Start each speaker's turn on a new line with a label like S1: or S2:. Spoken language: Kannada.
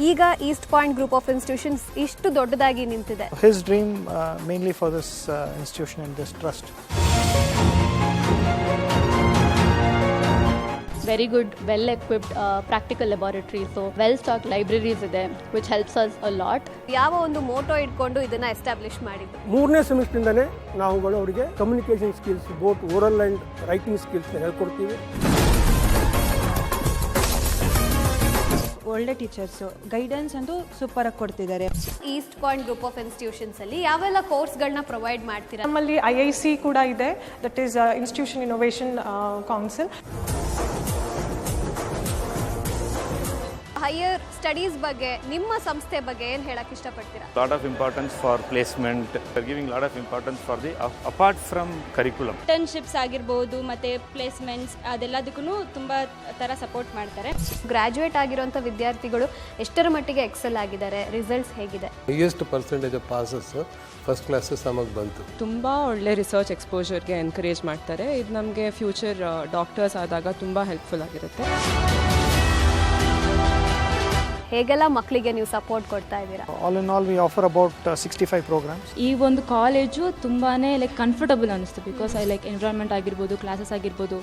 S1: ಈಗ East Point Group of institutions ಇಷ್ಟು ದೊಡ್ಡದಾಗಿ ನಿಂತಿದೆ.
S2: His dream mainly for this institution and this trust.
S3: Very good, well-equipped practical laboratories, so well-stocked libraries ಇದೆ, which helps us a lot.
S1: ಯಾವ ಒಂದು ಮೋಟೋ ಇಟ್ಕೊಂಡು ಇದನ್ನ ಎಸ್ಟಾಬ್ಲಿಷ್ ಮಾಡಿದ್ರು?
S4: 3ನೇ ಸೆಮಿಸ್ಟರ್ಯಿಂದಲೇ ನಾವುಗಳು ಅವರಿಗೆ communication skills, both oral and writing ಸ್ಕಿಲ್ಸ್ನ ಹೇಳ್ಕೊಡ್ತೀವಿ.
S5: ಒಳ್ಳೆ ಟೀಚರ್ಸು, ಗೈಡೆನ್ಸ್ ಅಂತೂ ಸೂಪರಾಗಿ ಕೊಡ್ತಿದ್ದಾರೆ.
S1: East Point Group of Institutions ಅಲ್ಲಿ ಯಾವೆಲ್ಲ ಕೋರ್ಸ್ಗಳನ್ನ ಪ್ರೊವೈಡ್ ಮಾಡ್ತೀರಾ?
S6: ನಮ್ಮಲ್ಲಿ IIC ಕೂಡ ಇದೆ, that is institution innovation council.
S1: Higher studies ಬಗ್ಗೆ ನಿಮ್ಮ ಸಂಸ್ಥೆ ಬಗ್ಗೆ ಏನು ಹೇಳಕ್ಕೆ ಇಷ್ಟಪಡ್ತೀರಾ?
S7: Lot of importance for placement, we are giving lot of importance for the apart from curriculum.
S3: Internships ಆಗಿರ್ಬೋದು ಮತ್ತು ಪ್ಲೇಸ್ಮೆಂಟ್ಸ್ ಅದೆಲ್ಲದಕ್ಕೂ ತುಂಬ ಥರ ಸಪೋರ್ಟ್ ಮಾಡ್ತಾರೆ.
S1: ಗ್ರಾಜ್ಯುಯೇಟ್ ಆಗಿರುವಂಥ ವಿದ್ಯಾರ್ಥಿಗಳು ಎಷ್ಟರ ಮಟ್ಟಿಗೆ ಎಕ್ಸೆಲ್ ಆಗಿದ್ದಾರೆ? ರಿಸಲ್ಟ್ಸ್ ಹೇಗಿದೆ?
S8: Highest percentage of passes first classes ನಮಗೆ ಬಂತು.
S9: ತುಂಬ ಒಳ್ಳೆ ರಿಸರ್ಚ್ ಎಕ್ಸ್ಪೋಜರ್ಗೆ ಎನ್ಕರೇಜ್ ಮಾಡ್ತಾರೆ. ಇದು ನಮಗೆ ಫ್ಯೂಚರ್ ಡಾಕ್ಟರ್ಸ್ ಆದಾಗ ತುಂಬ ಹೆಲ್ಪ್ಫುಲ್ ಆಗಿರುತ್ತೆ.
S1: ಹೇಗೆಲ್ಲ ಮಕ್ಕಳಿಗೆ ನೀವು ಸಪೋರ್ಟ್ ಕೊಡ್ತಾ ಇದ್ದೀರಾ?
S2: All in all, we offer about 65 programs.
S3: ಈ ಒಂದು ಕಾಲೇಜು ತುಂಬಾ ಕಂಫರ್ಟಬಲ್ ಅನ್ನಿಸ್ತು, ಬಿಕಾಸ್ ಐ ಲೈಕ್ ಎನ್ವಿರಾನ್ಮೆಂಟ್ ಆಗಿರ್ಬೋದು, ಕ್ಲಾಸಸ್ ಆಗಿರ್ಬೋದು.